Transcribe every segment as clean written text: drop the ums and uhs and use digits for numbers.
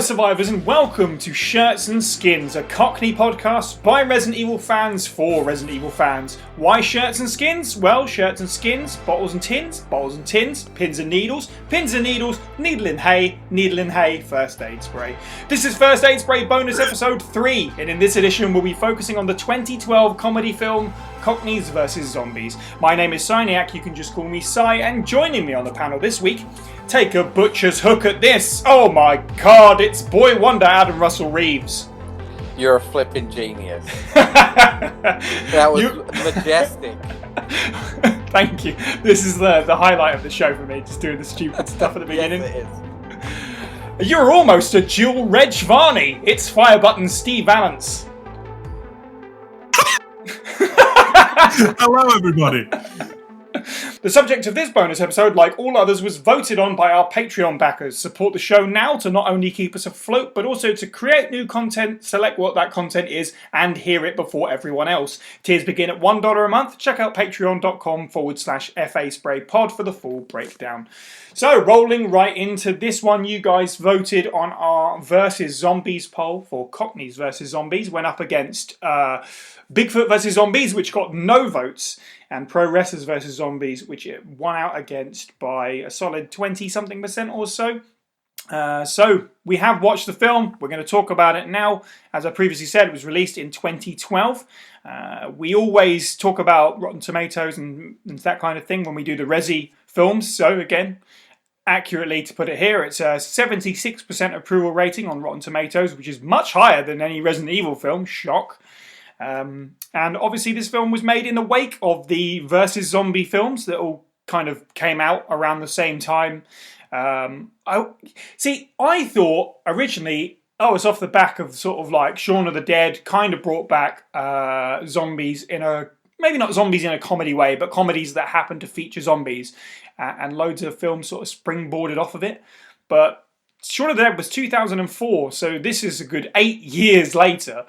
survivors, and welcome to Shirts and Skins, a Cockney podcast by Resident Evil fans for Resident Evil fans. Why shirts and skins? Well, shirts and skins, bottles and tins, pins and needles, needle in hay, first aid spray. This is First Aid Spray bonus episode 3, and in this edition we'll be focusing on the 2012 comedy film Cockneys vs. Zombies. My name is Cyniac, you can just call me Cy, and joining me on the panel this week, take a butcher's hook at this. Oh my god, it's boy wonder Adam Russell Reeves. You're a flipping genius. That was majestic. Thank you. This is the highlight of the show for me, just doing the stupid stuff at the beginning. Yes, it is. You're almost a dual Reg Varney. It's Fire Button Steve Valance. Hello, everybody. The subject of this bonus episode, like all others, was voted on by our Patreon backers. Support the show now to not only keep us afloat, but also to create new content, select what that content is, and hear it before everyone else. Tiers begin at $1 a month. Check out patreon.com/FA-SPRAY-POD for the full breakdown. So, rolling right into this one, you guys voted on our versus Zombies poll for Cockneys versus Zombies. Went up against Bigfoot versus Zombies, which got no votes, and Pro Wrestlers versus Zombies, which it won out against by a solid 20-something% or so. So we have watched the film. We're going to talk about it now. As I previously said, it was released in 2012. We always talk about Rotten Tomatoes and that kind of thing when we do the Resi films. So again, accurately to put it here, it's a 76% approval rating on Rotten Tomatoes, which is much higher than any Resident Evil film. Shock. And obviously this film was made in the wake of the versus zombie films that all kind of came out around the same time. I thought originally, it's off the back of sort of like Shaun of the Dead kind of brought back zombies in a, maybe not zombies in a comedy way, but comedies that happen to feature zombies. And loads of films sort of springboarded off of it. But Shaun of the Dead was 2004, so this is a good 8 years later.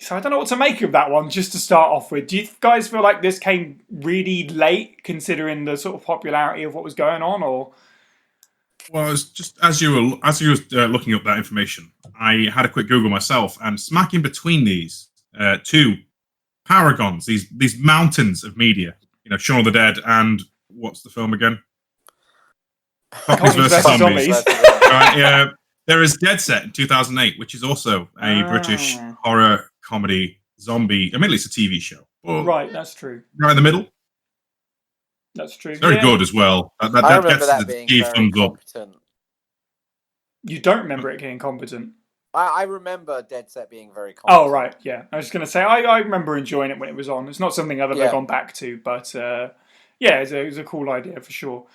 So I don't know what to make of that one, just to start off with. Do you guys feel like this came really late, considering the sort of popularity of what was going on, or? Well, it's just as you were looking up that information, I had a quick Google myself, and smack in between these two paragons, these mountains of media, Shaun of the Dead and what's the film again? Cockneys versus Zombies. Right, yeah. There is Dead Set in 2008, which is also a British horror comedy zombie. Admittedly, it's a TV show. Right, that's true. Right in the middle. That's true. It's very good as well. I remember gets that the being key very thumbs up. competent. You don't remember it being competent? I remember Dead Set being very competent. Oh, right, yeah. I was going to say, I remember enjoying it when it was on. It's not something I've ever gone back to, but it was a cool idea for sure.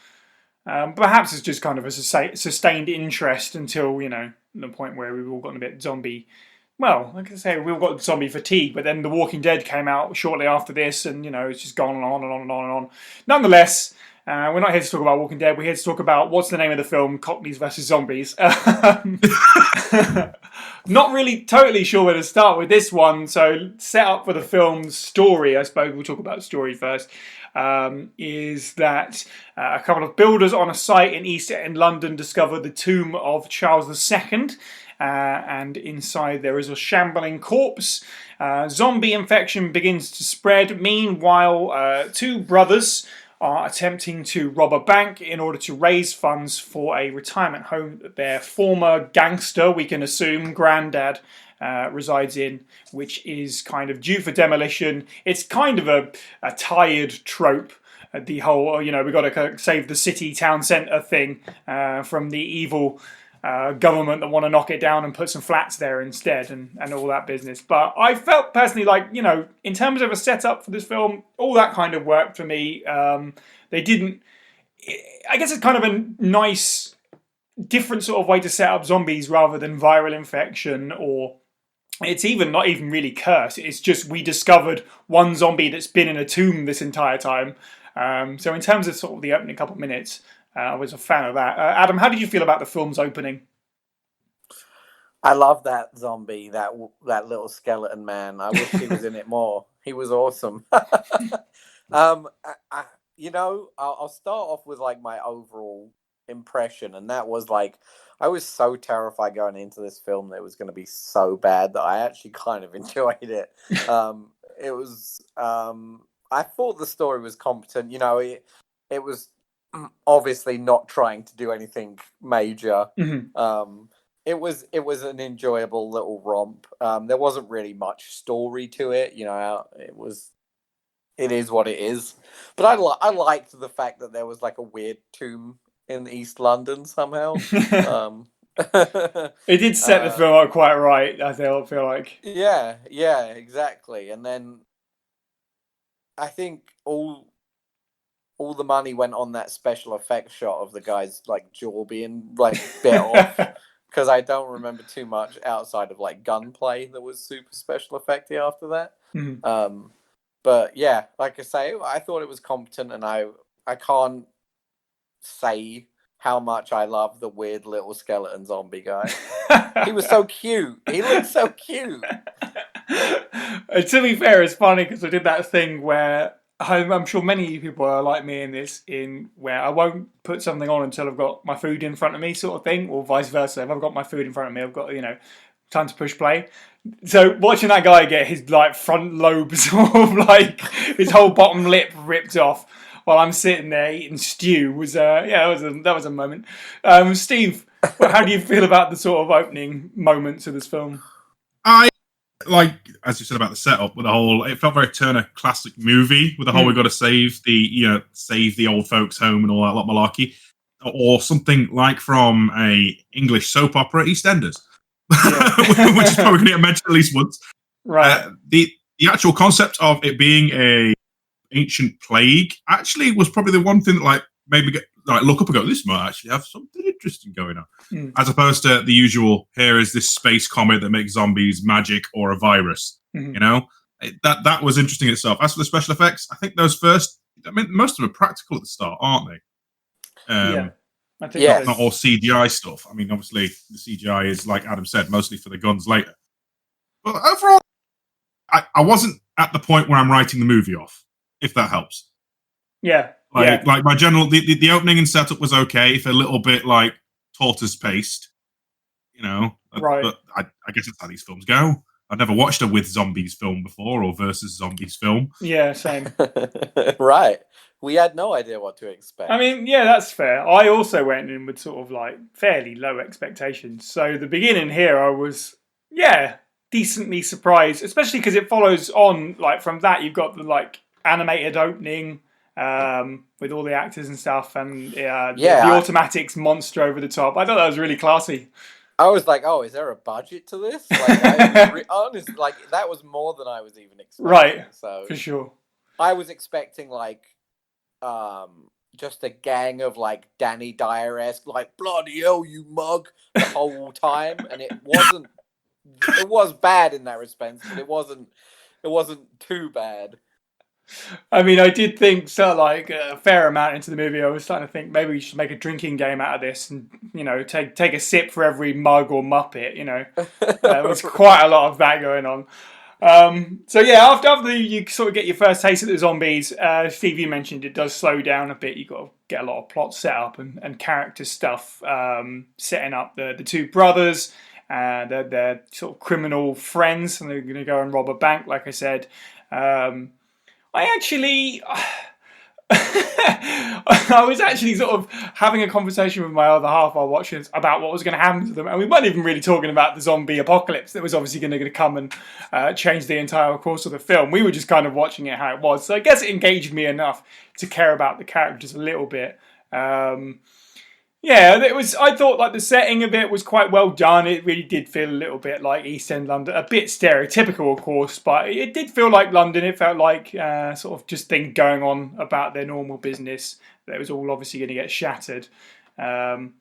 Perhaps it's just kind of a sustained interest until, the point where we've all gotten a bit zombie. Well, like I say, we all got zombie fatigue, but then The Walking Dead came out shortly after this, and, it's just gone on and on and on and on. Nonetheless, we're not here to talk about Walking Dead. We're here to talk about what's the name of the film, Cockneys versus Zombies. Not really totally sure where to start with this one, so set up for the film's story, I suppose we'll talk about the story first. Is that a couple of builders on a site in East End, London, discover the tomb of Charles II, and inside there is a shambling corpse. Zombie infection begins to spread. Meanwhile, two brothers are attempting to rob a bank in order to raise funds for a retirement home that their former gangster, we can assume, granddad, resides in, which is kind of due for demolition. It's kind of a tired trope, the whole, we've got to save the city town centre thing from the evil government that want to knock it down and put some flats there instead, and all that business. But I felt personally like, in terms of a setup for this film, all that kind of worked for me. They didn't, I guess it's kind of a nice, different sort of way to set up zombies rather than viral infection, or it's not even really curse. It's just we discovered one zombie that's been in a tomb this entire time. So in terms of sort of the opening couple of minutes, I was a fan of that. Adam, how did you feel about the film's opening? I love that zombie, that little skeleton man. I wish he was in it more. He was awesome. I'll start off with like my overall impression, and that was like, I was so terrified going into this film that it was going to be so bad that I actually kind of enjoyed it. It was, I thought the story was competent. You know, it was obviously not trying to do anything major. It was an enjoyable little romp. There wasn't really much story to it. You know, it is what it is. But I liked the fact that there was like a weird tomb in East London somehow. It did set the film up quite right, I feel like. Yeah, exactly. And then I think all the money went on that special effects shot of the guy's like jaw being like bit off, because I don't remember too much outside of like gunplay that was super special effecty after that. But yeah, like I say, I thought it was competent, and I can't say how much I love the weird little skeleton zombie guy. He was so cute. He looked so cute. To be fair, it's funny because I did that thing where I'm sure many people are like me in this, in where I won't put something on until I've got my food in front of me, sort of thing, or vice versa. If I've got my food in front of me, I've got, time to push play. So watching that guy get his like front lobe sort of like his whole bottom lip ripped off while I'm sitting there eating stew was that was a moment. Steve, how do you feel about the sort of opening moments of this film? I like, as you said about the setup with the whole, it felt very Turner classic movie with the whole we got to save the old folks home and all that lot malarkey, or something like from a English soap opera, EastEnders. Which is probably going to get mentioned at least once. Right. The actual concept of it being a ancient plague actually was probably the one thing that like made me look up and go, this might actually have something interesting going on, as opposed to the usual, here is this space comet that makes zombies magic or a virus. You know, that was interesting itself. As for the special effects, I think those first, most of them are practical at the start, aren't they? I think not all CGI stuff. I mean, obviously, the CGI is, like Adam said, mostly for the guns later. But overall, I wasn't at the point where I'm writing the movie off, if that helps. Like my general, the opening and setup was okay, if a little bit like tortoise paced, Right. But I guess that's how these films go. I've never watched a with zombies film before, or versus zombies film. Yeah, same. Right. We had no idea what to expect. I mean, yeah, that's fair. I also went in with sort of like fairly low expectations. So the beginning here, I was, decently surprised, especially because it follows on, like, from that, you've got the, like, animated opening with all the actors and stuff, and the automatics monster over the top. I thought that was really classy. I was like, oh, is there a budget to this? Like, honestly, like, that was more than I was even expecting. Right, so for sure. I was expecting, like, just a gang of, like, Danny Dyer-esque, like, bloody hell, you mug, the whole time. And it wasn't, it was bad in that respect, but it wasn't too bad. I mean, I did think, like, a fair amount into the movie, I was starting to think maybe we should make a drinking game out of this and, take a sip for every mug or muppet, There was quite a lot of that going on. So yeah, after you sort of get your first taste of the zombies, Steve, you mentioned it does slow down a bit. You've got to get a lot of plot set up and character stuff, setting up the two brothers, their sort of criminal friends, and they're going to go and rob a bank, like I said. I was actually sort of having a conversation with my other half while watching this about what was going to happen to them, and we weren't even really talking about the zombie apocalypse that was obviously going to come and change the entire course of the film. We were just kind of watching it how it was, so I guess it engaged me enough to care about the characters a little bit. It was. I thought like the setting of it was quite well done. It really did feel a little bit like East End London, a bit stereotypical, of course, but it did feel like London. It felt like sort of just things going on about their normal business that was all obviously going to get shattered. And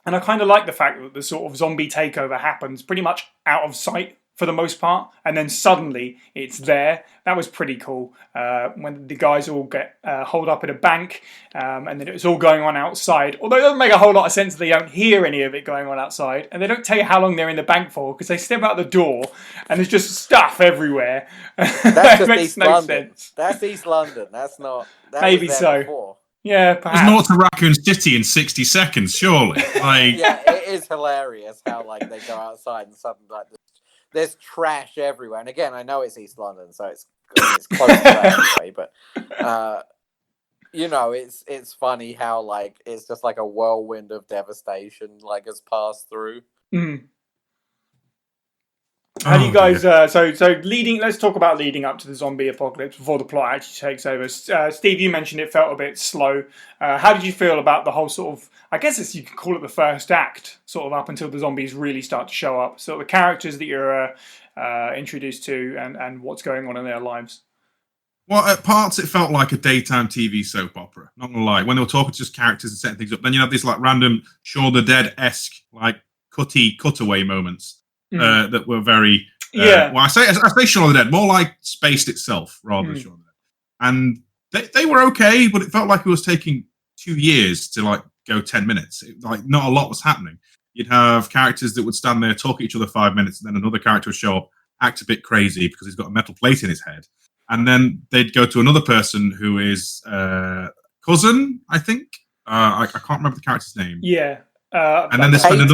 I kind of like the fact that the sort of zombie takeover happens pretty much out of sight for the most part, and then suddenly it's there. That was pretty cool. When the guys all get holed up in a bank, and then it was all going on outside. Although it doesn't make a whole lot of sense that they don't hear any of it going on outside, and they don't tell you how long they're in the bank for, because they step out the door and there's just stuff everywhere. That's just East London. Sense. That's East London. That's not. That maybe so. Before. Yeah, There's perhaps. naught to Raccoon City in 60 seconds, surely. Like, Yeah, it is hilarious how like they go outside and suddenly like there's trash everywhere. And again, I know it's East London, so it's close to that anyway. But you know, it's funny how like it's just like a whirlwind of devastation like has passed through. Mm. How do you guys? So leading. Let's talk about leading up to the zombie apocalypse before the plot actually takes over. Steve, you mentioned it felt a bit slow. How did you feel about the whole sort of? I guess you could call it the first act, sort of up until the zombies really start to show up. So the characters that you're introduced to and what's going on in their lives. Well, at parts it felt like a daytime TV soap opera. Not gonna lie, when they were talking to just characters and setting things up, then you have these like random Shaun of the Dead-esque like cutaway moments that were very. Well, I say Shaun of the Dead, more like Spaced itself rather than Shaun of the Dead, and they were okay, but it felt like it was taking 2 years to like go 10 minutes. Like not a lot was happening. You'd have characters that would stand there, talk at each other 5 minutes, and then another character would show up, act a bit crazy because he's got a metal plate in his head. And then they'd go to another person who is cousin, I think. I can't remember the character's name. Yeah. And then they spend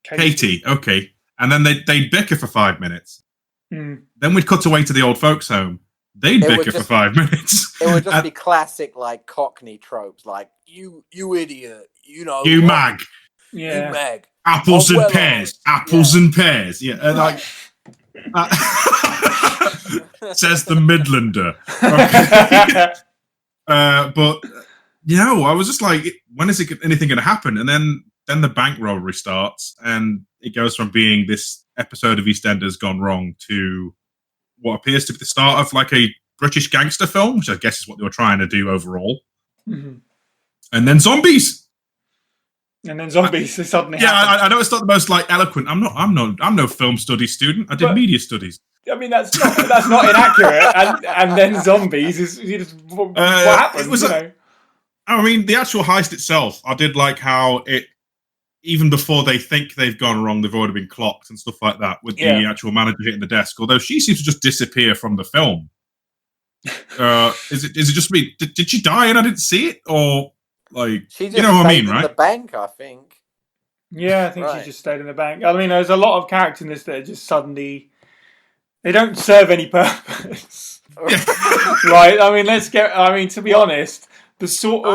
Katie. Okay. And then they'd bicker for 5 minutes. Mm. Then we'd cut away to the old folks' home. They'd bicker for 5 minutes. It would just be classic like Cockney tropes, like you idiot, you know, you mag, you mag, apples and pears, and pears. Yeah, and like. Says the Midlander. Okay. But you know, I was just like, when is anything going to happen? And then the bank robbery starts, and it goes from being this episode of EastEnders gone wrong to what appears to be the start of like a British gangster film, which I guess is what they were trying to do overall. Mm-hmm. And then zombies. Suddenly. Yeah, I know it's not the most like eloquent. I'm no film studies student. I did media studies. I mean, that's not inaccurate. And then zombies is what happens. I mean, the actual heist itself, I did like how it, even before they think they've gone wrong, they've already been clocked and stuff like that with the actual manager hitting the desk. Although she seems to just disappear from the film. Is it just me? Did she die and I didn't see it, or like she just you know what I mean, right? The bank, I think. Yeah, I think she just stayed in the bank. I mean, there's a lot of characters in this that are just suddenly they don't serve any purpose, right? I mean, to be honest, the sort of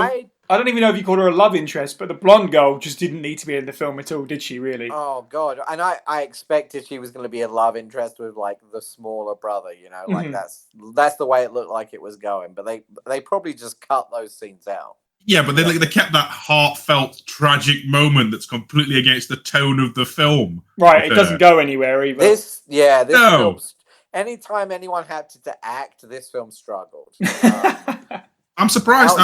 I don't even know if you called her a love interest, but the blonde girl just didn't need to be in the film at all, did she? Really? Oh God! And I expected she was going to be a love interest with like the smaller brother, you know, like that's the way it looked like it was going. But they probably just cut those scenes out. Yeah, but they kept that heartfelt, tragic moment that's completely against the tone of the film. Right, it doesn't go anywhere either. This film's, anytime anyone had to act, this film struggled. I'm surprised.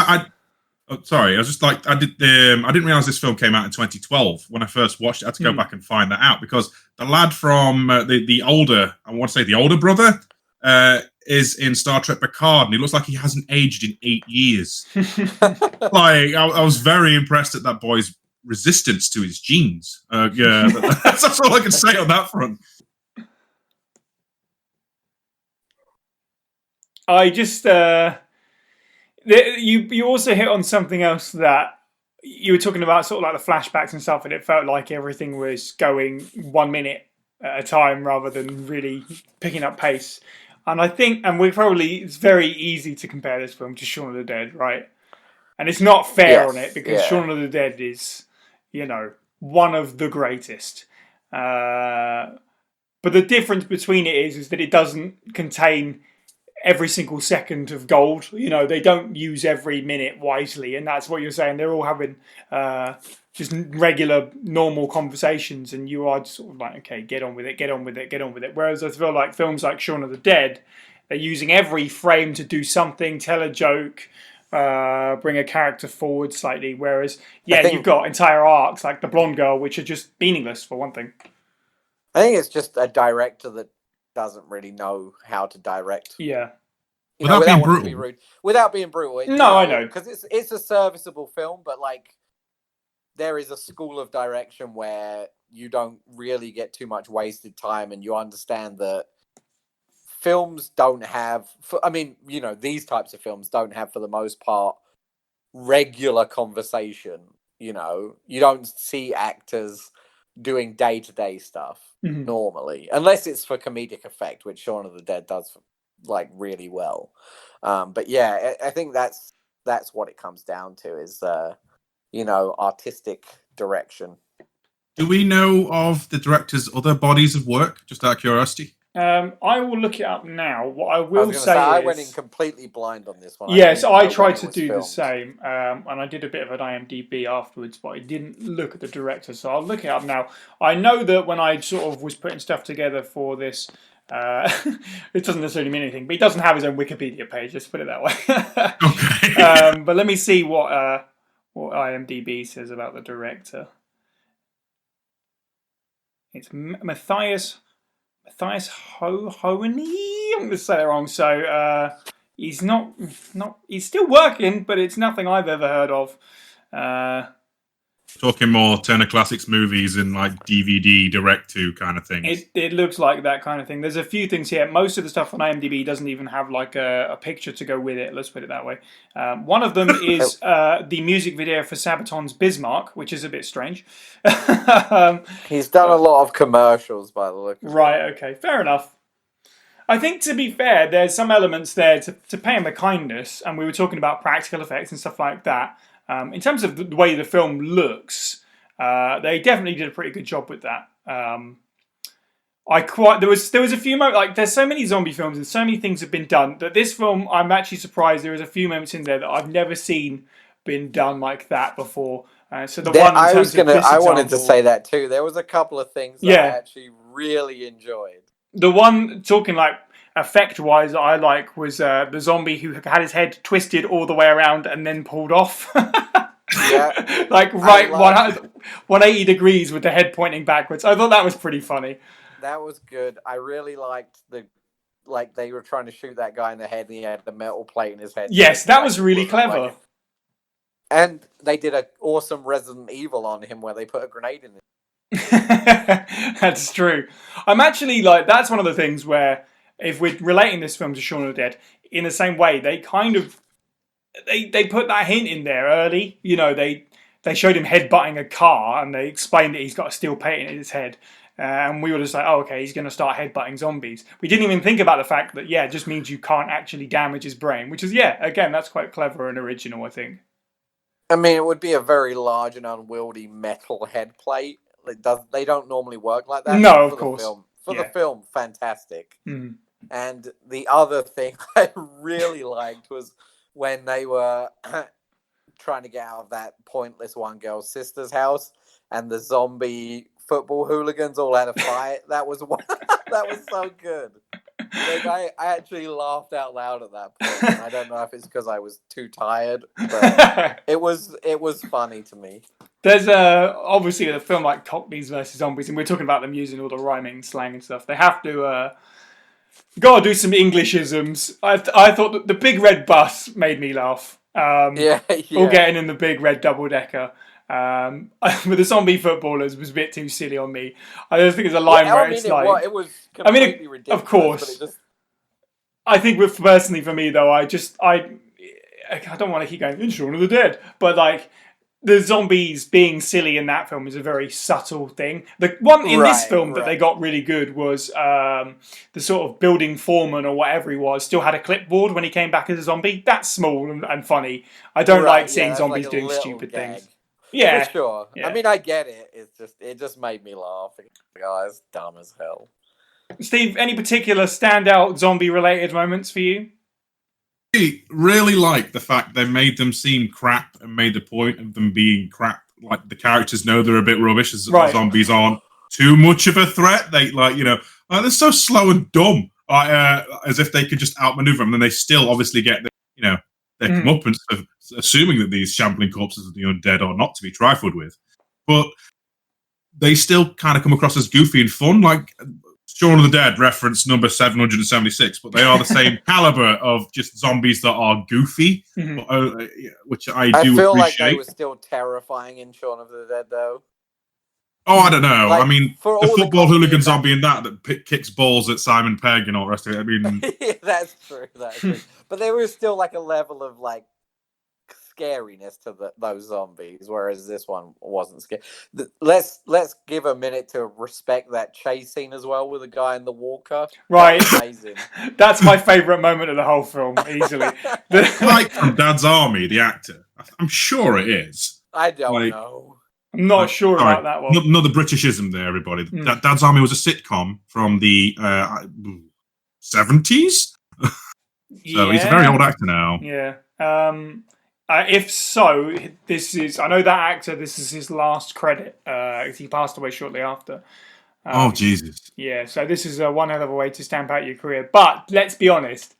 Sorry, I was just like I didn't realize this film came out in 2012. When I first watched it, I had to go back and find that out because the lad from the older, I want to say the older brother, is in Star Trek Picard, and he looks like he hasn't aged in 8 years. Like I was very impressed at that boy's resistance to his genes. Yeah, that's all I can say on that front. I just you also hit on something else that you were talking about, sort of like the flashbacks and stuff, and it felt like everything was going 1 minute at a time rather than really picking up pace. And I think, it's very easy to compare this film to Shaun of the Dead, right? And it's not fair on it because Shaun of the Dead is, one of the greatest. But the difference between it is that it doesn't contain every single second of gold. They don't use every minute wisely, and that's what you're saying. They're all having just regular, normal conversations, and you are just sort of like, okay, get on with it. Whereas I feel like films like Shaun of the Dead, they're using every frame to do something, tell a joke, bring a character forward slightly. Whereas, you've got entire arcs like The Blonde Girl, which are just meaningless for one thing. I think it's just a director that doesn't really know how to direct. Yeah. Without being brutal. Without being brutal. I know. Because it's a serviceable film, but like there is a school of direction where you don't really get too much wasted time, and you understand that films don't have, these types of films don't have, for the most part, regular conversation. You know, you don't see actors doing day-to-day stuff normally, unless it's for comedic effect, which Shaun of the Dead does like really well. But yeah, I think that's what it comes down to is artistic direction. Do we know of the director's other bodies of work? Just out of curiosity. I will look it up now. What I I will was say say, is, I went in completely blind on this one. yes, I didn't know tried when to it was do the filmed. same, and I did a bit of an IMDb afterwards, but I didn't look at the director, so I'll look it up now. I know that when I sort of was putting stuff together for this, it doesn't necessarily mean anything, but he doesn't have his own Wikipedia page. Let's put it that way. Okay. But let me see what IMDb says about the director. It's Matthias Hoheney. I'm going to say it wrong. So he's not. He's still working, but it's nothing I've ever heard of. Talking more Turner Classics movies and like DVD direct to kind of things. It looks like that kind of thing. There's a few things here. Most of the stuff on IMDb doesn't even have like a picture to go with it. Let's put it that way. One of them is the music video for Sabaton's Bismarck, which is a bit strange. He's done a lot of commercials by the look of it. Right, okay, fair enough. I think, to be fair, there's some elements there to pay him a kindness, and we were talking about practical effects and stuff like that. In terms of the way the film looks, they definitely did a pretty good job with that. There was a few moments, like there's so many zombie films and so many things have been done that this film, I'm actually surprised there was a few moments in there that I've never seen been done like that before. So the one I wanted to say that too. There was a couple of things that I actually really enjoyed. The one talking like effect-wise that I like was the zombie who had his head twisted all the way around and then pulled off. Yeah, like right 180 degrees with the head pointing backwards. I thought that was pretty funny. That was good. I really liked they were trying to shoot that guy in the head and he had the metal plate in his head. Yes, that was really clever. And they did an awesome Resident Evil on him where they put a grenade in it. That's true. I'm actually like, that's one of the things where if we're relating this film to Shaun of the Dead in the same way, they kind of they put that hint in there early. You know, they showed him headbutting a car and they explained that he's got a steel plate in his head. And we were just like, oh, okay, he's going to start headbutting zombies. We didn't even think about the fact that, it just means you can't actually damage his brain, which is, again, that's quite clever and original, I think. I mean, it would be a very large and unwieldy metal head plate. They don't normally work like that. No, of course. The film, fantastic. Mm. And the other thing I really liked was when they were trying to get out of that pointless one girl's sister's house, and the zombie football hooligans all had a fight. That was so good. Like, I actually laughed out loud at that point. I don't know if it's because I was too tired, but it was funny to me. There's obviously a film like Cockneys versus Zombies, and we're talking about them using all the rhyming, slang, and stuff. They have to gotta do some Englishisms. I thought that the big red bus made me laugh. All getting in the big red double decker. With the zombie footballers was a bit too silly on me. I just think there's a line where it's like, it was completely ridiculous. Of course. I think personally for me though, I don't want to keep going in Shaun of the Dead, but like the zombies being silly in that film is a very subtle thing. The one in this film that they got really good was the sort of building foreman or whatever he was still had a clipboard when he came back as a zombie. That's small and funny. I don't like seeing zombies like doing stupid things. Yeah, for sure. Yeah. I mean, I get it. It just made me laugh. Oh, it's dumb as hell. Steve, any particular standout zombie-related moments for you? I really like the fact they made them seem crap and made the point of them being crap. Like the characters know they're a bit rubbish, as zombies aren't too much of a threat. They they're so slow and dumb, as if they could just outmaneuver them. And they still obviously get their comeuppance of assuming that these shambling corpses of the undead are not to be trifled with. But they still kind of come across as goofy and fun, like Shaun of the Dead reference number 776, but they are the same caliber of just zombies that are goofy, which I do feel appreciate. Like they were still terrifying in Shaun of the Dead, though. Oh, I don't know. Like, I mean, the football hooligan zombie in that kicks balls at Simon Pegg and all the rest of it. I mean, yeah, that's true. But there was still like a level of like scariness to those zombies, whereas this one wasn't scary. Let's give a minute to respect that chase scene as well with the guy in the walker. Right. That was amazing. That's my favourite moment of the whole film, easily. Like from Dad's Army, the actor. I'm sure it is. I don't know. I'm not sure about that one. Not the Britishism there, everybody. Dad's Army was a sitcom from the 70s. So he's a very old actor now. Yeah. If so, I know that actor, this is his last credit. He passed away shortly after. Oh, Jesus. Yeah, so this is one hell of a way to stamp out your career. But let's be honest,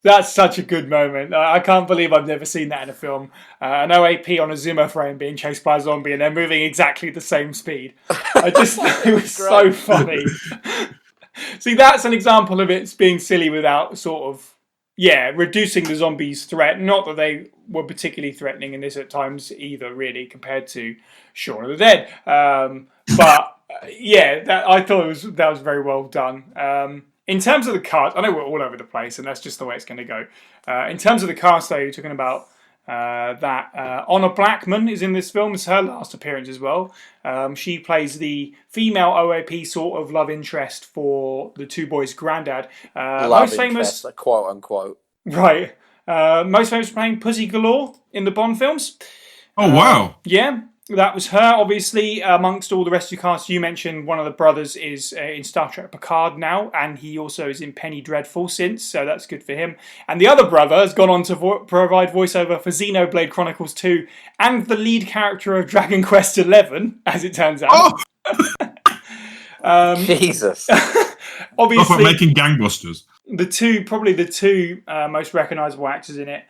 that's such a good moment. I can't believe I've never seen that in a film. An OAP on a Zimmer frame being chased by a zombie and they're moving exactly the same speed. I just it was so funny. See, that's an example of it being silly without sort of, reducing the zombies' threat. Not that they were particularly threatening in this at times either, really, compared to Shaun of the Dead. But I thought that was very well done. In terms of the cast, I know we're all over the place, and that's just the way it's going to go. In terms of the cast, though, you're talking about that Honor Blackman is in this film. It's her last appearance as well. She plays the female OAP sort of love interest for the two boys' granddad. Most famous, quote unquote. Right. Most famous for playing Pussy Galore in the Bond films. Oh, wow. Yeah. That was her, obviously, amongst all the rest of the cast. You mentioned one of the brothers is in Star Trek Picard now, and he also is in Penny Dreadful since, so that's good for him. And the other brother has gone on to provide voiceover for Xenoblade Chronicles 2 and the lead character of Dragon Quest XI, as it turns out. Oh! Jesus. Obviously, making gangbusters. The two most recognisable actors in it,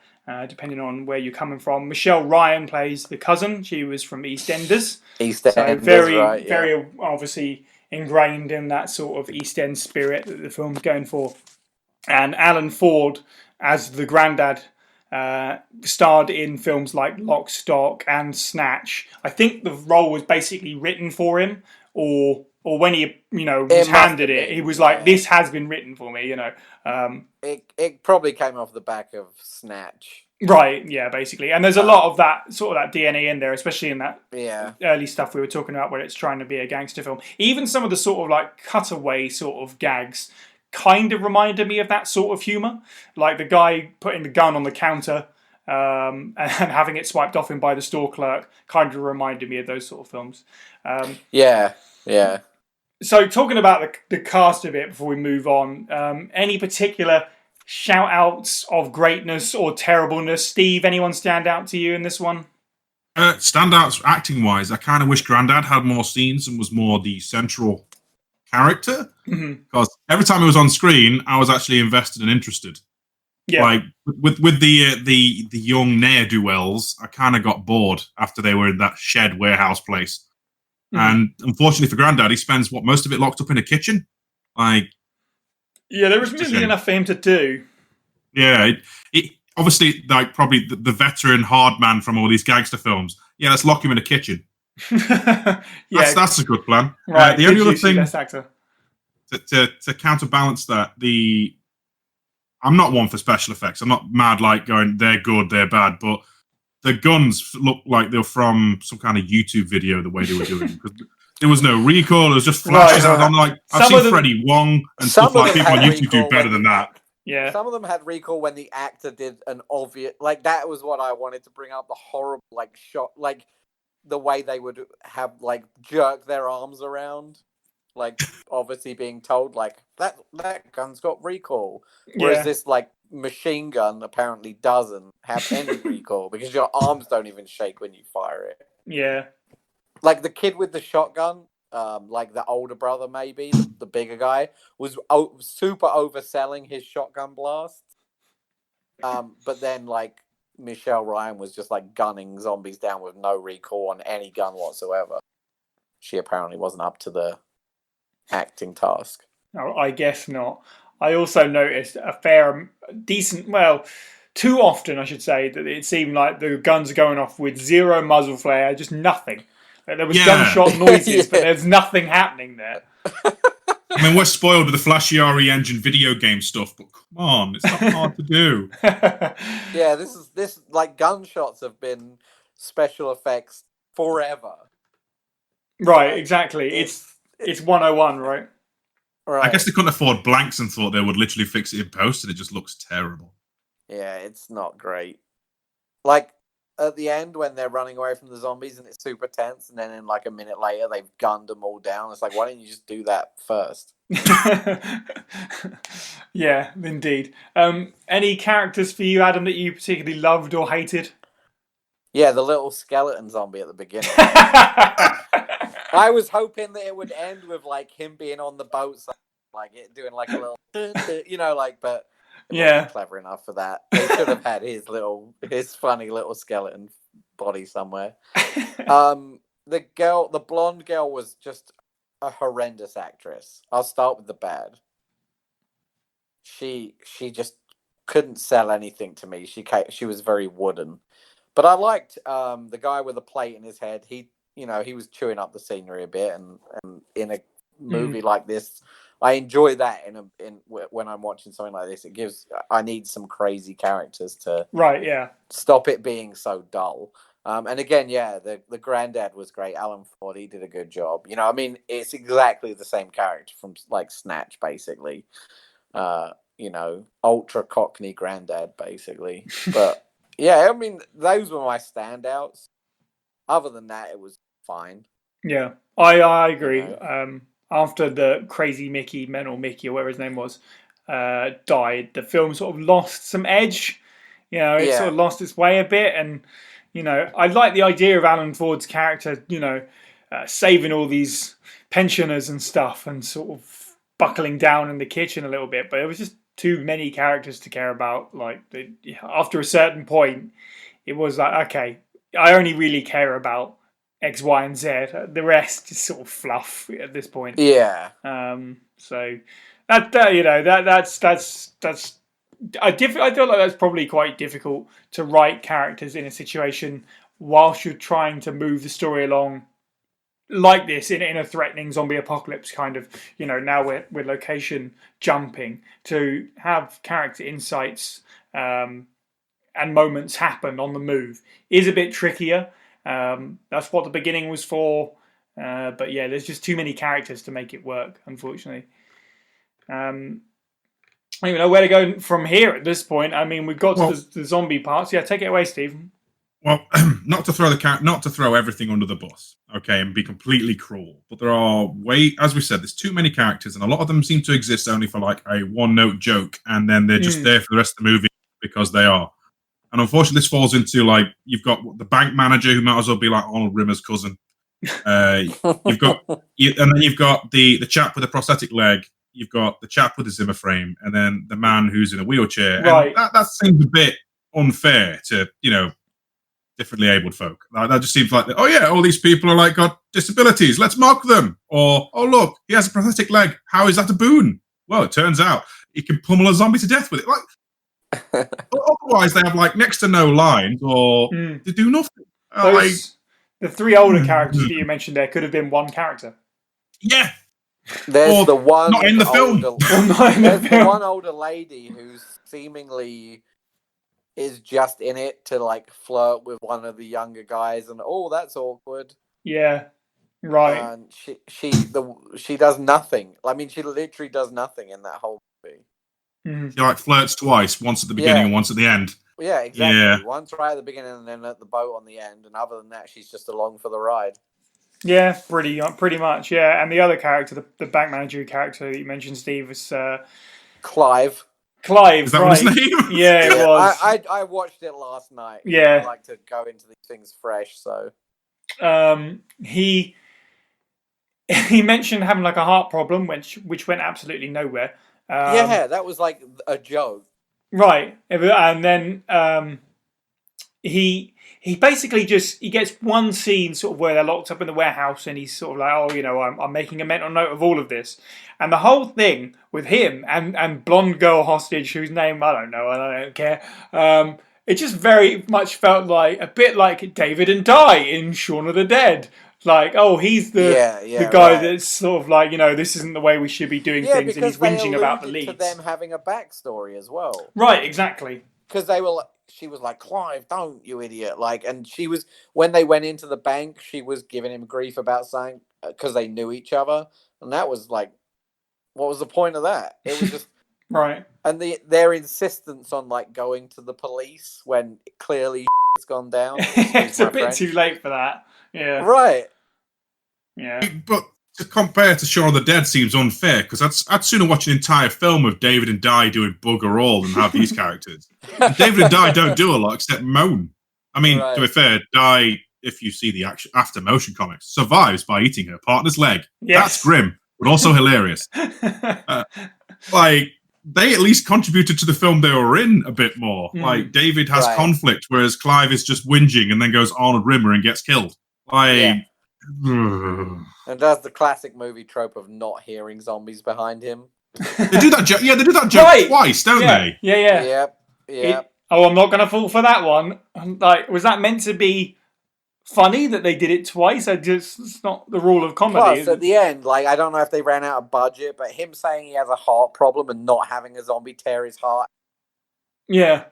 depending on where you're coming from. Michelle Ryan plays the cousin. She was from EastEnders. EastEnders, so very obviously ingrained in that sort of East End spirit that the film's going for. And Alan Ford, as the granddad, starred in films like Lock, Stock and Snatch. I think the role was basically written for him, or when he was handed it, he was like, "This has been written for me," It probably came off the back of Snatch. Right, yeah, basically. And there's a lot of that sort of that DNA in there, especially in that early stuff we were talking about where it's trying to be a gangster film. Even some of the sort of like cutaway sort of gags kind of reminded me of that sort of humour. Like the guy putting the gun on the counter and having it swiped off him by the store clerk kind of reminded me of those sort of films. Yeah. So talking about the cast of it before we move on, any particular shout outs of greatness or terribleness? Steve, anyone stand out to you in this one? Standouts acting wise, I kind of wish Grandad had more scenes and was more the central character, because every time he was on screen, I was actually invested and interested. Yeah, like with the young ne'er-do-wells, I kind of got bored after they were in that shed warehouse place. And unfortunately for Grandad, he spends most of it locked up in a kitchen. There was really enough for him to do. Yeah, it obviously, like, probably the veteran hard man from all these gangster films. Yeah, let's lock him in a kitchen. That's a good plan. Right. The only other thing to counterbalance that, I'm not one for special effects. I'm not mad like going, they're good, they're bad, but the guns look like they're from some kind of YouTube video, the way they were doing. Because there was no recoil, it was just flashes. Right. I'm like, I've seen Freddie Wong and stuff like people on YouTube do better than that. Yeah. Some of them had recall when the actor did an obvious, like, that was what I wanted to bring up, the horrible, like, shot, like, the way they would have, like, jerk their arms around, like, obviously being told, like, that gun's got recoil. Whereas this, like, machine gun apparently doesn't have any recoil because your arms don't even shake when you fire it. Yeah. Like, the kid with the shotgun, like the older brother maybe, the bigger guy, was super overselling his shotgun blast. But then, like, Michelle Ryan was just, like, gunning zombies down with no recoil on any gun whatsoever. She apparently wasn't up to the acting task. No, I guess not. I also noticed too often, I should say, that it seemed like the guns are going off with zero muzzle flare, just nothing. There was gunshot noises, but there's nothing happening there. I mean, we're spoiled with the flashy RE Engine video game stuff, but come Come on, it's not hard to do. Yeah, this like gunshots have been special effects forever. Right, Like, exactly. It's 101, right? I guess right. they couldn't afford blanks and thought they would literally fix it in post, and it just looks terrible. Yeah, it's not great. Like at the end when they're running away from the zombies and it's super tense, and then in like a minute later they've gunned them all down. It's like, why didn't you just do that first? Yeah, indeed. Any characters for you, Adam, that you particularly loved or hated? Yeah, the little skeleton zombie at the beginning. I was hoping that it would end with like him being on the boat, like it doing like a little, like, but it Yeah. wasn't clever enough for that. They should have had his funny little skeleton body somewhere. The blonde girl was just a horrendous actress. I'll start with the bad. She just couldn't sell anything to me. She was very wooden. But I liked the guy with the plate in his head. He was chewing up the scenery a bit, and in a movie like this, I enjoy that. When I'm watching something like this, I need some crazy characters to Right, yeah. stop it being so dull. And again, yeah, the granddad was great. Alan Ford, he did a good job. I mean, it's exactly the same character from like Snatch, basically. Ultra Cockney granddad, basically. But yeah, I mean, those were my standouts. Other than that, it was fine. Yeah, I agree. You After the crazy Mickey, mental Mickey, or whatever his name was, died, the film sort of lost some edge. It sort of lost its way a bit. And, I like the idea of Alan Ford's character, saving all these pensioners and stuff and sort of buckling down in the kitchen a little bit. But it was just too many characters to care about. Like, after a certain point, it was like, okay, I only really care about X, Y, and Z. The rest is sort of fluff at this point. Yeah. So that's I feel like that's probably quite difficult to write characters in a situation whilst you're trying to move the story along like this in a threatening zombie apocalypse kind of. Now we're location jumping to have character insights and moments happen on the move is a bit trickier. That's what the beginning was for. But yeah, there's just too many characters to make it work, unfortunately. I don't even know where to go from here at this point. I mean, we've got to the zombie parts. Yeah, take it away, Stephen. Well, not to throw everything under the bus, okay, and be completely cruel, but there are as we said, there's too many characters, and a lot of them seem to exist only for like a one-note joke, and then they're just there for the rest of the movie because they are. And unfortunately, this falls into like you've got the bank manager who might as well be like Arnold Rimmer's cousin. You've got and then you've got the chap with the prosthetic leg. You've got the chap with the Zimmer frame, and then the man who's in a wheelchair. Right. And that seems a bit unfair to differently abled folk. That just seems like, all these people are like got disabilities. Let's mock them. Or, oh look, he has a prosthetic leg. How is that a boon? Well, it turns out he can pummel a zombie to death with it. Like, otherwise, they have like next to no lines, or they do nothing. The three older characters that you mentioned there could have been one character. Yeah. There's the one not in the film. There's the one older lady who's seemingly is just in it to like flirt with one of the younger guys, and that's awkward. Yeah, right. And she does nothing. I mean, she literally does nothing in that whole movie. She like flirts twice, once at the beginning and once at the end. Yeah, exactly. Yeah. Once right at the beginning and then at the boat on the end, and other than that, she's just along for the ride. Yeah, pretty much. Yeah, and the other character, the bank manager character that you mentioned, Steve, was Clive. Clive, Is that right? what his name? Yeah, it was. I watched it last night. Yeah, I like to go into these things fresh. So, he mentioned having like a heart problem, which went absolutely nowhere. That was like a joke, right? And then he basically he gets one scene sort of where they're locked up in the warehouse, and he's sort of like, I'm making a mental note of all of this. And the whole thing with him and blonde girl hostage, whose name I don't know, I don't care. It just very much felt like a bit like David and Di in Shaun of the Dead. Like, oh, he's the guy right. that's sort of like, this isn't the way we should be doing things, and he's because they whinging about the alluded leads. to them having a backstory as well. Right, exactly. Because she was like, Clive, don't, you idiot. Like, and she was, when they went into the bank, she was giving him grief about saying, because they knew each other. And that was like, what was the point of that? It was just. Right. And their insistence on like going to the police when clearly it's gone down. It's a bit too late for that. Yeah. Right. Yeah. But to compare to Shaun of the Dead seems unfair, because I'd sooner watch an entire film of David and Di doing bugger all than have these characters. David and Di don't do a lot except moan. I mean, to be fair, Di, if you see the after motion comics, survives by eating her partner's leg. Yes. That's grim, but also hilarious. Like, they at least contributed to the film they were in a bit more. Like, David has conflict, whereas Clive is just whinging and then goes Arnold Rimmer and gets killed. Like, and does the classic movie trope of not hearing zombies behind him. They do that joke. Yeah, they do that joke twice, don't they? Yeah. Yep. I'm not going to fall for that one. Like, was that meant to be funny that they did it twice? It's not the rule of comedy. Plus, at the end, like, I don't know if they ran out of budget, but him saying he has a heart problem and not having a zombie tear his heart. Yeah.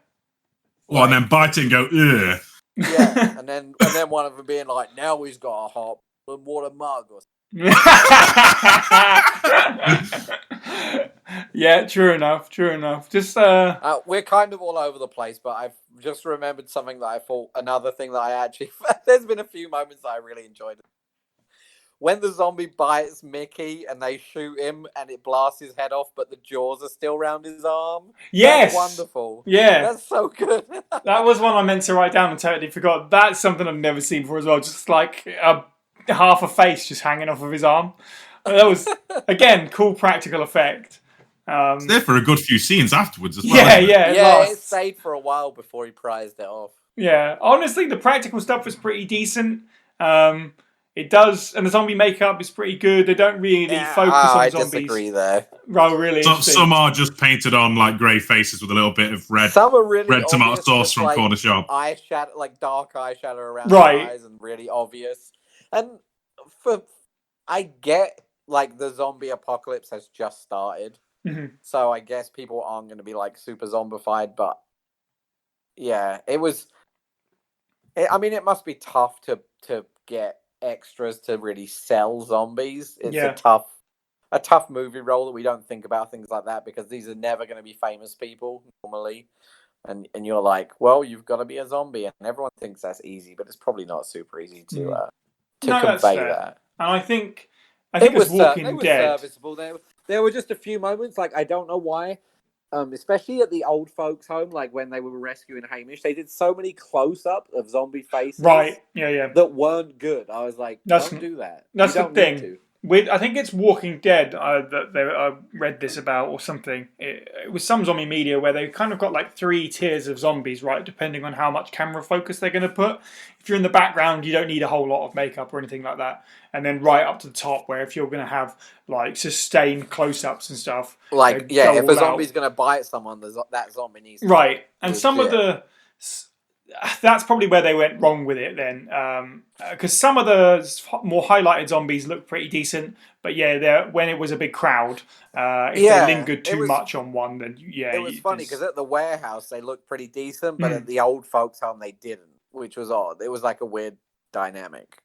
Well, and then bite it and go, ugh. Yeah, and then one of them being like, now he's got a heart problem, what a mug or something. Yeah, true enough. Just we're kind of all over the place, but I've just remembered something that I thought, another thing that I actually, there's been a few moments that I really enjoyed. When the zombie bites Mickey and they shoot him and it blasts his head off, but the jaws are still around his arm. Yes. That's wonderful. Yeah. That's so good. That was one I meant to write down and totally forgot. That's something I've never seen before as well. Just like half a face just hanging off of his arm. That was, again, cool practical effect. It's there for a good few scenes afterwards as well. Yeah, it stayed for a while before he prized it off. Yeah, honestly, the practical stuff is pretty decent. It does, and the zombie makeup is pretty good. They don't really focus on zombies. I disagree there. Oh, really? Some are just painted on like grey faces with a little bit of red. Some are really red tomato sauce from like, Corner Shop. Eyeshadow, like dark eyeshadow around the eyes, and really obvious. And I get like the zombie apocalypse has just started, so I guess people aren't going to be like super zombified. But yeah, it was. I mean, it must be tough to get extras to really sell zombies. It's a tough movie role that we don't think about things like that because these are never going to be famous people normally, and you're like, well, you've got to be a zombie, and everyone thinks that's easy, but it's probably not super easy to convey that. And I think it was Walking Dead. Serviceable. There were just a few moments, like I don't know why. Especially at the old folks' home, like when they were rescuing Hamish, they did so many close-ups of zombie faces, right? Yeah, that weren't good. I was like, don't do that. That's the thing. I think it's Walking Dead that I read this about or something. It was some zombie media where they kind of got like 3 tiers of zombies, right? Depending on how much camera focus they're going to put. If you're in the background, you don't need a whole lot of makeup or anything like that. And then right up to the top, where if you're going to have like sustained close-ups and stuff, like if a zombie's going to bite someone, that zombie needs to right. And some of the. That's probably where they went wrong with it then, because some of the more highlighted zombies look pretty decent, but when it was a big crowd, if they lingered too much on one, then it was funny because at the warehouse they looked pretty decent, but at the old folks' home they didn't, which was odd. It was like a weird dynamic.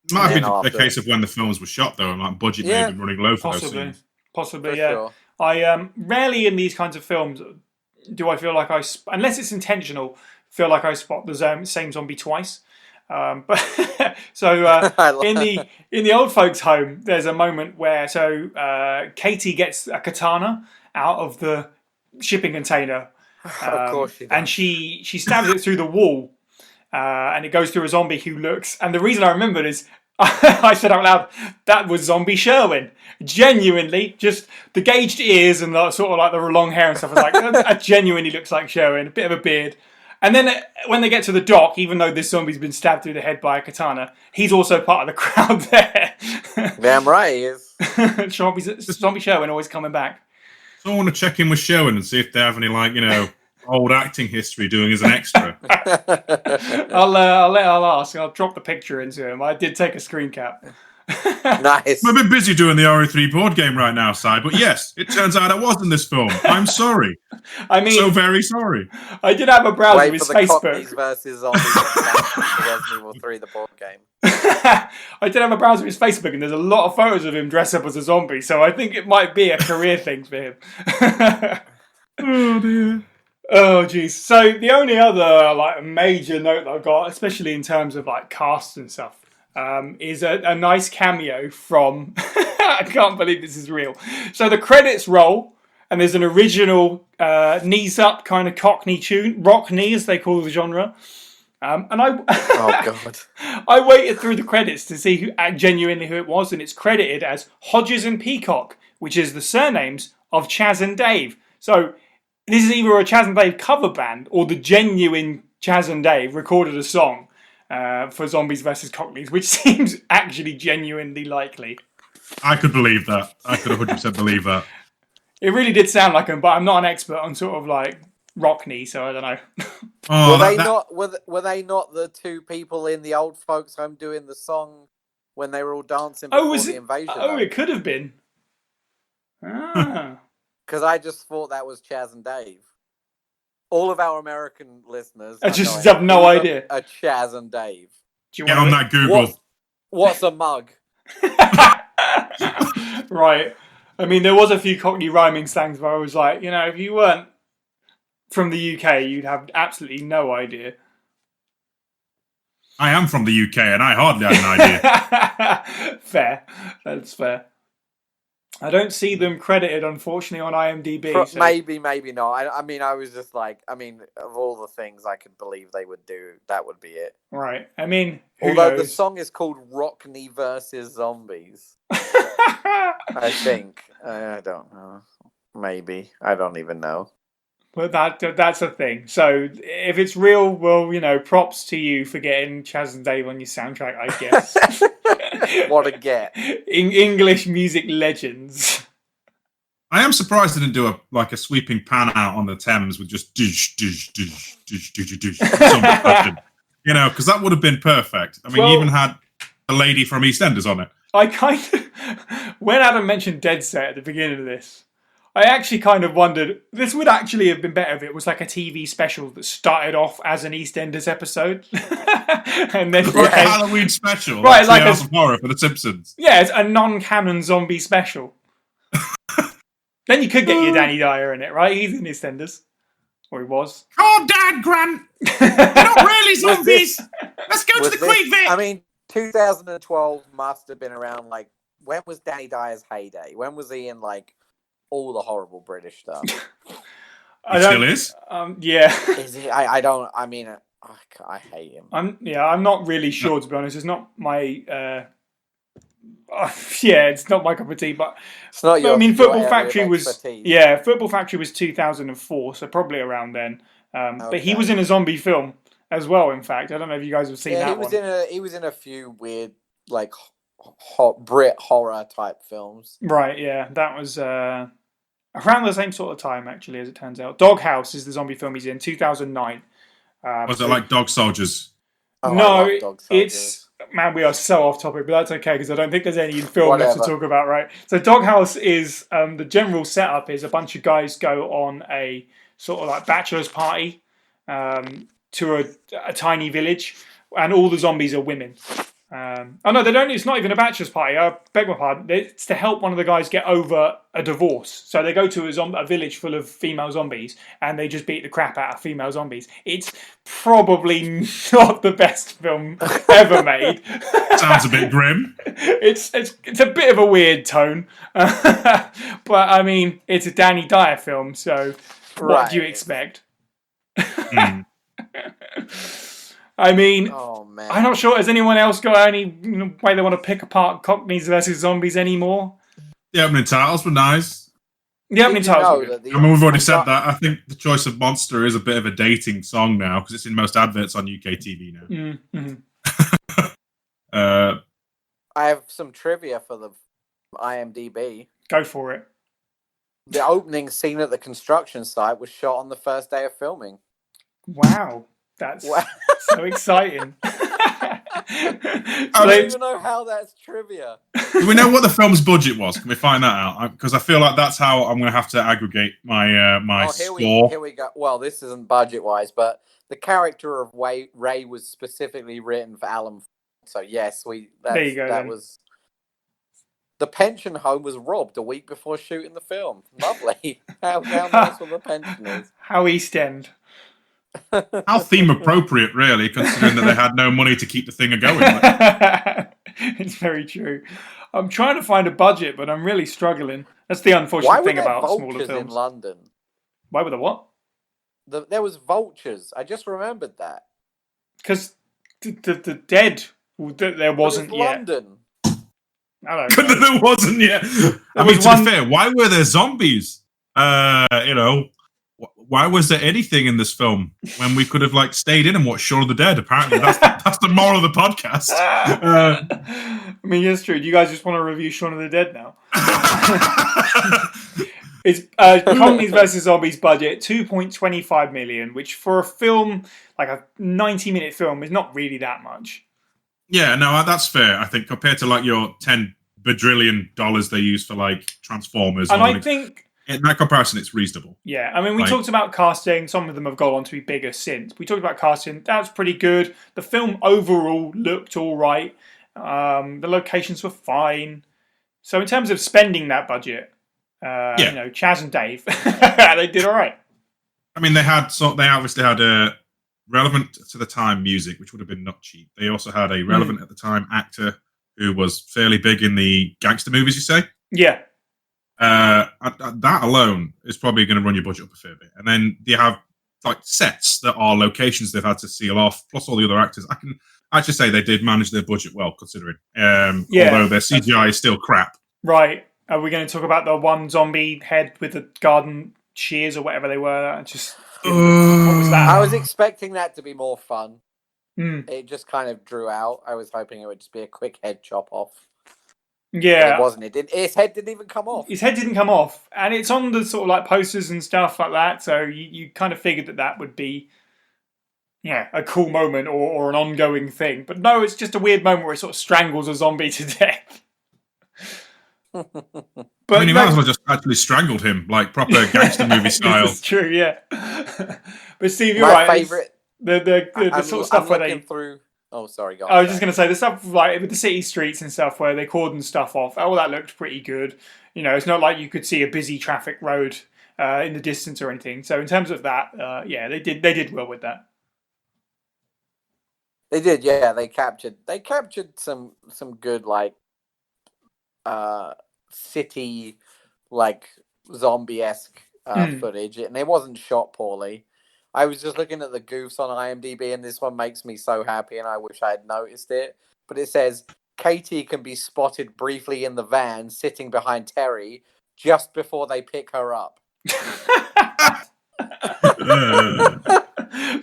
It might have been a case of when the films were shot though, and like budget may have been running low for those scenes. Possibly, for yeah. Sure. I rarely in these kinds of films do I feel like unless it's intentional. Feel like I spot the same zombie twice. But so in the old folks' home, there's a moment where Katie gets a katana out of the shipping container, of course she does. and she stabs it through the wall, and it goes through a zombie who looks. And the reason I remembered is I said out loud that was Zombie Sherwin. Genuinely, just the gauged ears and sort of like the long hair and stuff. I was like, that genuinely looks like Sherwin. A bit of a beard. And then when they get to the dock, even though this zombie's been stabbed through the head by a katana, he's also part of the crowd there. Damn right he is. Zombie Sherwin always coming back. So I want to check in with Sherwin and see if they have any old acting history doing as an extra. I'll ask. I'll drop the picture into him. I did take a screen cap. Nice. I'm a bit busy doing the B03 board game right now, Si, but yes, it turns out I was in this film. I'm sorry. I mean, So very sorry. I did have a browser Wait with for the Facebook. Cockneys versus Zombies Resident Evil 3, the board game. I did have a browser with Facebook, and there's a lot of photos of him dressed up as a zombie, so I think it might be a career thing for him. Oh dear. Oh jeez. So the only other like major note that I've got, especially in terms of like cast and stuff, is a nice cameo from. I can't believe this is real. So the credits roll, and there's an original knees up kind of Cockney tune, rock knee as they call the genre. And I, Oh god, I waited through the credits to see genuinely who it was, and it's credited as Hodges and Peacock, which is the surnames of Chaz and Dave. So this is either a Chaz and Dave cover band or the genuine Chaz and Dave recorded a song for Zombies versus Cockneys, which seems actually genuinely likely. I could believe that. I could 100% believe that. It really did sound like them, but I'm not an expert on sort of like Rockney, so I don't know. were they not the two people in the old folks' home doing the song when they were all dancing before the invasion? Oh, it could have been. Ah. Because I just thought that was Chaz and Dave. All of our American listeners I just have no idea. A Chaz and Dave. Do you Get want on that Google. What's a mug? Right. I mean, there was a few Cockney rhyming slangs where I was like, you know, if you weren't from the UK, you'd have absolutely no idea. I am from the UK and I hardly had an idea. Fair. That's fair. I don't see them credited, unfortunately, on IMDb. So. Maybe not. I mean, I was just like, of all the things I could believe they would do, that would be it. Right. I mean, although the song is called Rockney versus Zombies. I think. I don't know. Maybe. I don't even know. But that's a thing. So if it's real, well, you know, props to you for getting Chaz and Dave on your soundtrack, I guess. What a get. English music legends. I am surprised they didn't do a sweeping pan out on the Thames with just dish, dish, dish, dish, dish, dish, you know, because that would have been perfect. I mean, you even had a lady from EastEnders on it. I kind of, when Adam mentioned Dead Set at the beginning of this, I actually kind of wondered, this would actually have been better if it was like a TV special that started off as an EastEnders episode. And then like a Halloween special. Right, like House of Horror for The Simpsons. Yeah, it's a non-canon zombie special. Then you could get your Danny Dyer in it, right? He's in EastEnders. Or he was. Oh, Dad, Grant! They're not really zombies! Let's go to the Queen Vic! I mean, 2012 must have been around, like, when was Danny Dyer's heyday? When was he in, like, all the horrible British stuff? He still is? Yeah. Is he? I don't, I mean, I hate him. I'm not really sure, to be honest. It's not my... it's not my cup of tea, but it's not your, Football Factory was Football Factory was 2004, so probably around then. But he was in a zombie film as well. In fact, I don't know if you guys have seen that one. He was in a few weird, like, Brit horror type films. Right? Yeah, that was around the same sort of time, actually, as it turns out. Doghouse is the zombie film he's in, 2009. Was it like Dog Soldiers? Oh, no, it's... Man, we are so off topic, but that's okay because I don't think there's any film left to talk about, right? So Doghouse is, the general setup is a bunch of guys go on a sort of like bachelor's party to a tiny village, and all the zombies are women. No, they don't. It's not even a bachelor's party. I beg my pardon. It's to help one of the guys get over a divorce. So they go to a village full of female zombies, and they just beat the crap out of female zombies. It's probably not the best film ever made. Sounds a bit grim. It's a bit of a weird tone, but I mean, it's a Danny Dyer film, so what do you expect? I mean, I'm not sure. Has anyone else got any way they want to pick apart Cockneys versus Zombies anymore? The opening titles were nice. The opening titles were good. I mean, we've already said that. I think the choice of Monster is a bit of a dating song now because it's in most adverts on UK TV now. Mm-hmm. I have some trivia for the IMDb. Go for it. The opening scene at the construction site was shot on the first day of filming. Wow, that's so exciting. I don't even know how that's trivia. Do we know what the film's budget was? Can we find that out? Because I feel like that's how I'm going to have to aggregate my score. Here we go. Well, this isn't budget-wise, but the character of Ray was specifically written for Alan. So yes, there you go. That was the pension home was robbed a week before shooting the film. Lovely. How nice were the pensioners? How East End. How theme appropriate, really, considering that they had no money to keep the thing going. It's very true. I'm trying to find a budget, but I'm really struggling. That's the unfortunate thing about smaller films. In London? Why were there what? There was vultures. I just remembered that. Because the dead, there wasn't yet. London. I don't know. There wasn't yet. I mean, to be fair, why were there zombies? Why was there anything in this film when we could have stayed in and watched Shaun of the Dead? Apparently, that's the moral of the podcast. I mean, it's true. Do you guys just want to review Shaun of the Dead now? It's Cockneys versus Zombies budget, 2.25 million, which for a film, like a 90-minute film, is not really that much. Yeah, no, that's fair. I think compared to your $10 bajillion they use for Transformers. And I think in that comparison, it's reasonable. Yeah, I mean, we talked about casting. Some of them have gone on to be bigger since. We talked about casting. That's pretty good. The film overall looked all right. The locations were fine. So in terms of spending that budget, Chaz and Dave, they did all right. I mean, they obviously had a relevant to the time music, which would have been not cheap. They also had a relevant at the time actor who was fairly big in the gangster movies, you say? Yeah. That alone is probably going to run your budget up a fair bit. And then you have sets that are locations they've had to seal off, plus all the other actors. I can actually say they did manage their budget well, considering. Although their CGI is still crap. Right. Are we going to talk about the one zombie head with the garden shears or whatever they were? What was that? I was expecting that to be more fun. It just kind of drew out. I was hoping it would just be a quick head chop off. Yeah. But it wasn't. His head didn't even come off. His head didn't come off. And it's on the sort of posters and stuff like that. So you kind of figured that would be, a cool moment or an ongoing thing. But no, it's just a weird moment where it sort of strangles a zombie to death. But I mean, he might as well just actually strangled him, proper gangster movie style. This is true, yeah. But Steve, you're right. My favourite. The sort of stuff where they. Through. Oh, sorry, go on. I was just going to say the stuff with the city streets and stuff where they cordon stuff off. Oh, that looked pretty good. It's not like you could see a busy traffic road in the distance or anything. So in terms of that, they did well with that. They did, yeah. They captured some good city zombie-esque footage, and it wasn't shot poorly. I was just looking at the goofs on IMDb, and this one makes me so happy, and I wish I had noticed it. But it says, Katie can be spotted briefly in the van, sitting behind Terry, just before they pick her up.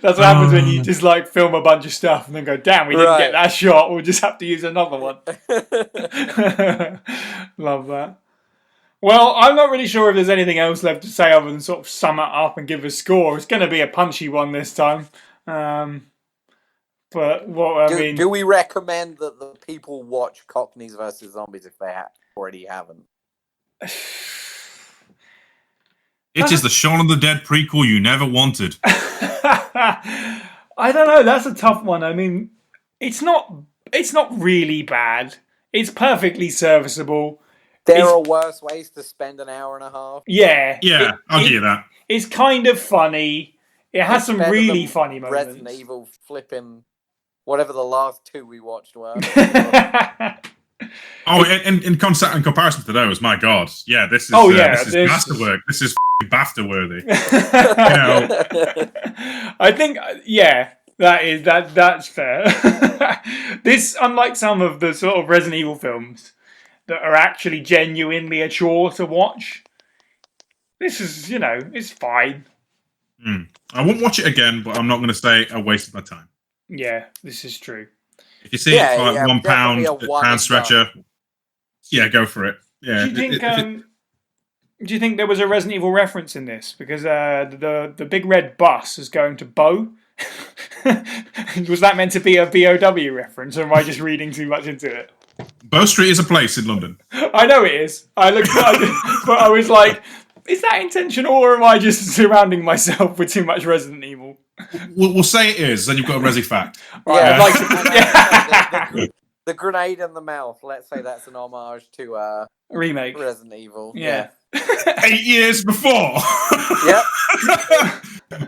That's what happens when you just film a bunch of stuff and then go, damn, we didn't get that shot, we'll just have to use another one. Love that. Well, I'm not really sure if there's anything else left to say other than sort of sum it up and give a score. It's going to be a punchy one this time. But what I mean... Do we recommend that the people watch Cockneys versus Zombies if they already haven't? It is the Shaun of the Dead prequel you never wanted. I don't know. That's a tough one. I mean, it's not really bad. It's perfectly serviceable. There are worse ways to spend an hour and a half. Yeah. Yeah, I'll give you that. It's kind of funny. It has some really funny moments. Resident Evil flipping whatever the last two we watched were. In comparison to those, my God. Yeah, this is masterwork. This is BAFTA worthy. I think, that's fair. This, unlike some of the sort of Resident Evil films that are actually genuinely a chore to watch, this is, it's fine. I won't watch it again, but I'm not going to say I wasted my time. Yeah, this is true. If you see it for £1 pound stretcher, go for it. Yeah. Do you think Do you think there was a Resident Evil reference in this? Because the big red bus is going to Bow. Was that meant to be a BOW reference, or am I just reading too much into it? Bow Street is a place in London. I know it is. I looked at it, but I was like, is that intentional, or am I just surrounding myself with too much Resident Evil? We'll say it is, then you've got a Resi fact. Right, Yeah, I'd the grenade in the mouth. Let's say that's an homage to remake. Resident Evil. Yeah. 8 years before. Yep.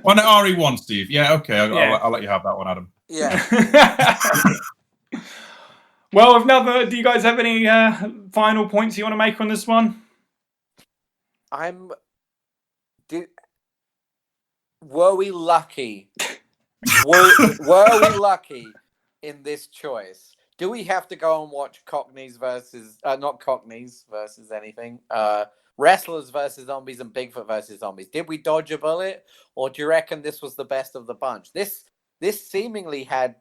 On the RE1, Steve. Yeah, okay. Yeah. I'll let you have that one, Adam. Yeah. Well, do you guys have any final points you want to make on this one? Were we lucky? Were we lucky in this choice? Do we have to go and watch Cockneys versus not Cockneys versus anything? Wrestlers versus zombies and Bigfoot versus zombies. Did we dodge a bullet, or do you reckon this was the best of the bunch? This seemingly had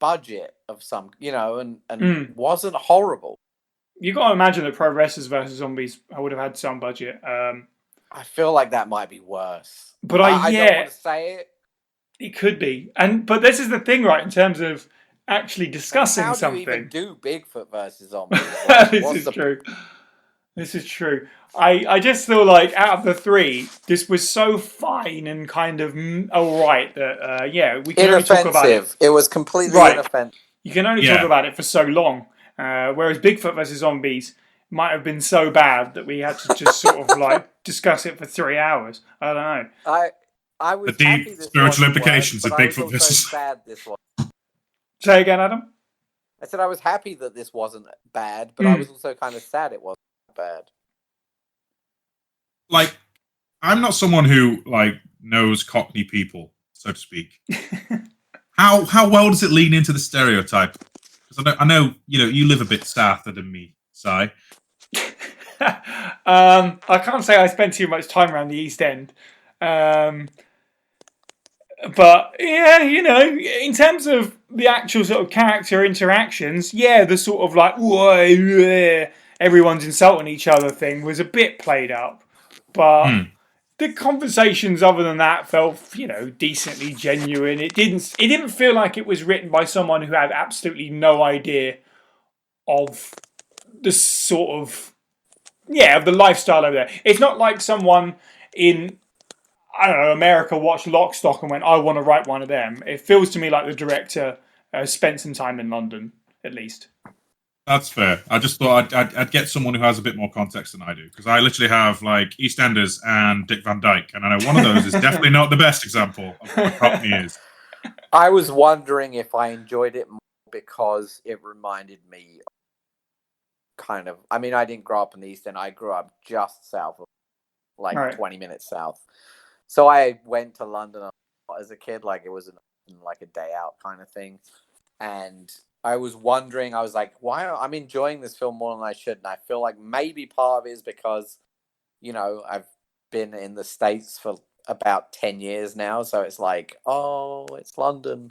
budget of some, and wasn't horrible. You got to imagine that Pro Wrestlers versus Zombies would have had some budget. I feel like that might be worse. But I don't want to say it. It could be, but this is the thing, right? In terms of actually discussing something. How do you even do Bigfoot versus zombies? True. This is true. I just feel like out of the three, this was so fine and kind of alright that we can only talk about it. It was completely inoffensive. You can only talk about it for so long. Whereas Bigfoot versus Zombies might have been so bad that we had to just sort of like discuss it for 3 hours. I don't know. I was the deep spiritual implications of Bigfoot versus. Sad this was. Say again, Adam. I said I was happy that this wasn't bad, but I was also kind of sad it wasn't bad. Like, I'm not someone who knows Cockney people, so to speak. How well does it lean into the stereotype? Because I know you live a bit south than me, Si. I can't say I spent too much time around the East End. But yeah, in terms of the actual sort of character interactions, the sort of like whoa, everyone's insulting each other thing was a bit played up. But the conversations other than that felt, decently genuine. It didn't feel like it was written by someone who had absolutely no idea of the sort of of the lifestyle over there. It's not like someone in, I don't know, America watched Lock, Stock and went, I want to write one of them. It feels to me like the director spent some time in London, at least. That's fair. I just thought I'd get someone who has a bit more context than I do, because I literally have EastEnders and Dick Van Dyke, and I know one of those is definitely not the best example of what a Cockney is. I was wondering if I enjoyed it more because it reminded me kind of. I mean, I didn't grow up in the East End. I grew up just south of, 20 minutes south. So I went to London as a kid, it was a day out kind of thing, and I was wondering, I was like, why? I'm enjoying this film more than I should. And I feel like maybe part of it is because, I've been in the States for about 10 years now. So it's like, oh, it's London.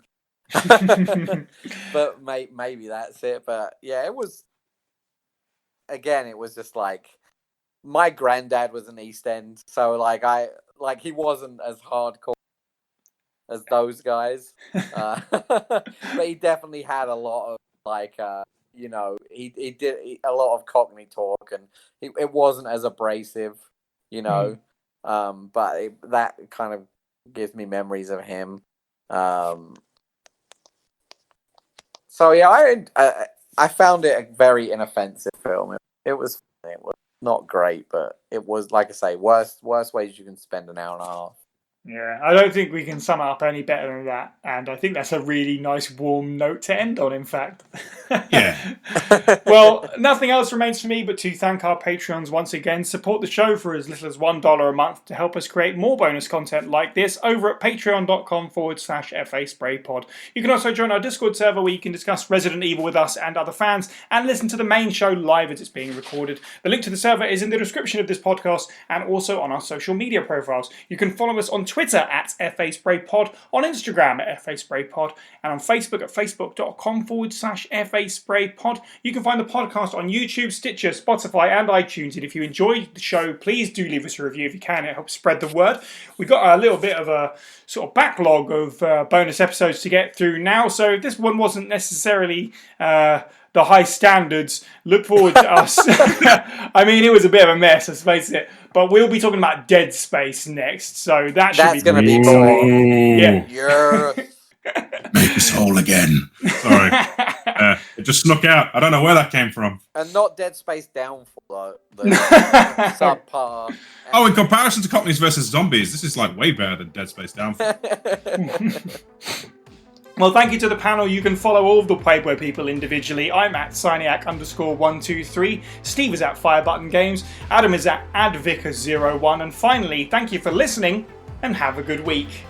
But maybe that's it. But yeah, it was, again, it was just my granddad was an East End. So he wasn't as hardcore as those guys, but he definitely had a lot of he did a lot of Cockney talk, and it wasn't as abrasive, but that kind of gives me memories of him. So yeah, I found it a very inoffensive film. It was not great, but it was, like I say, worst ways you can spend an hour and a half. Yeah, I don't think we can sum it up any better than that. And I think that's a really nice, warm note to end on, in fact. Yeah. Well, nothing else remains for me but to thank our Patreons once again. Support the show for as little as $1 a month to help us create more bonus content like this over at patreon.com/FA Spray Pod. You can also join our Discord server where you can discuss Resident Evil with us and other fans and listen to the main show live as it's being recorded. The link to the server is in the description of this podcast and also on our social media profiles. You can follow us on Twitter at FASprayPod, on Instagram at FASprayPod, and on Facebook at facebook.com/FASprayPod. You can find the podcast on YouTube, Stitcher, Spotify, and iTunes. And if you enjoyed the show, please do leave us a review if you can. It helps spread the word. We've got a little bit of a sort of backlog of bonus episodes to get through now, so this one wasn't necessarily the high standards. Look forward to us. I mean, it was a bit of a mess, let's face it. But we'll be talking about Dead Space next, so that's going to be more. Yeah. Make us whole again. Sorry. It just snuck out. I don't know where that came from. And not Dead Space Downfall, the subpar. Oh, in comparison to Cockneys versus Zombies, this is like way better than Dead Space Downfall. Well, thank you to the panel. You can follow all of the Playboy people individually. I'm at Cyniac_123. Steve is at Firebutton Games. Adam is at AdVicker01. And finally, thank you for listening and have a good week.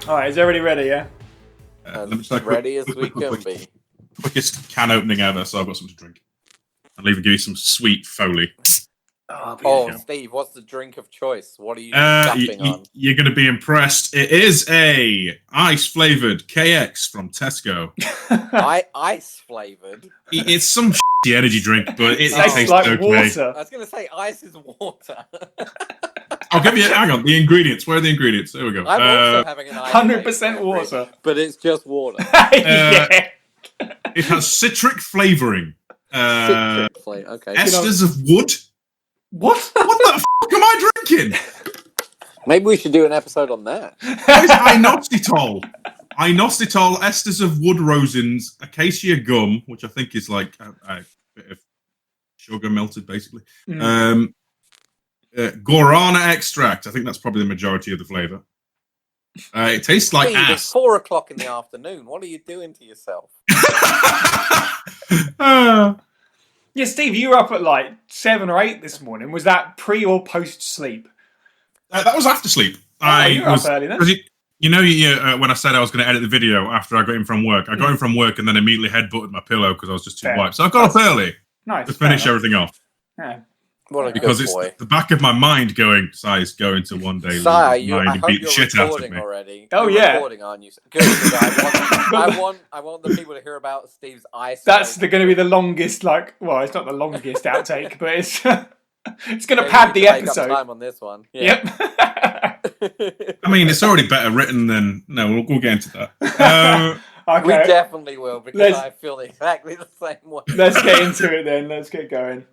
All right, is everybody ready, yeah? Ready as we can be. Quickest can opening ever, so I've got something to drink. I'll even give you some sweet Foley. Oh, Steve, what's the drink of choice? What are you tapping on? You're going to be impressed. It is a ice-flavored KX from Tesco. Ice flavored? It's some shitty energy drink, but it tastes like okay. water. I was going to say ice is water. I'll give you. Hang on, the ingredients. Where are the ingredients? There we go. I'm also having an ice 100% water, but it's just water. Yeah. It has citric flavoring. Citric flavor. Okay. Esters of wood. What? What the f*** am I drinking? Maybe we should do an episode on that. Inositol. Inositol, esters of wood rosins, acacia gum, which I think is like a bit of sugar melted, basically. Guarana extract. I think that's probably the majority of the flavour. It tastes like Steve, ass. It's 4:00 in the afternoon. What are you doing to yourself? Yeah, Steve, you were up at like 7 or 8 this morning. Was that pre or post sleep? That was after sleep. You were up early then. When I said I was going to edit the video after I got in from work, I got in from work and then immediately headbutted my pillow because I was just too wiped. So I got up early to finish everything off. Yeah. What a because good it's boy. the back of my mind going, Si's going to one day Si, I hope beat the you're shit out of recording me. already. Oh, You're yeah. recording, aren't you? Good. I want the people to hear about Steve's ice. That's going to be the longest, it's not the longest outtake, but it's it's going to pad the episode. Make up time on this one. Yeah. Yep. I mean, it's already better written than... No, we'll get into that. Okay. We definitely will, because I feel exactly the same way. Let's get into it then. Let's get going.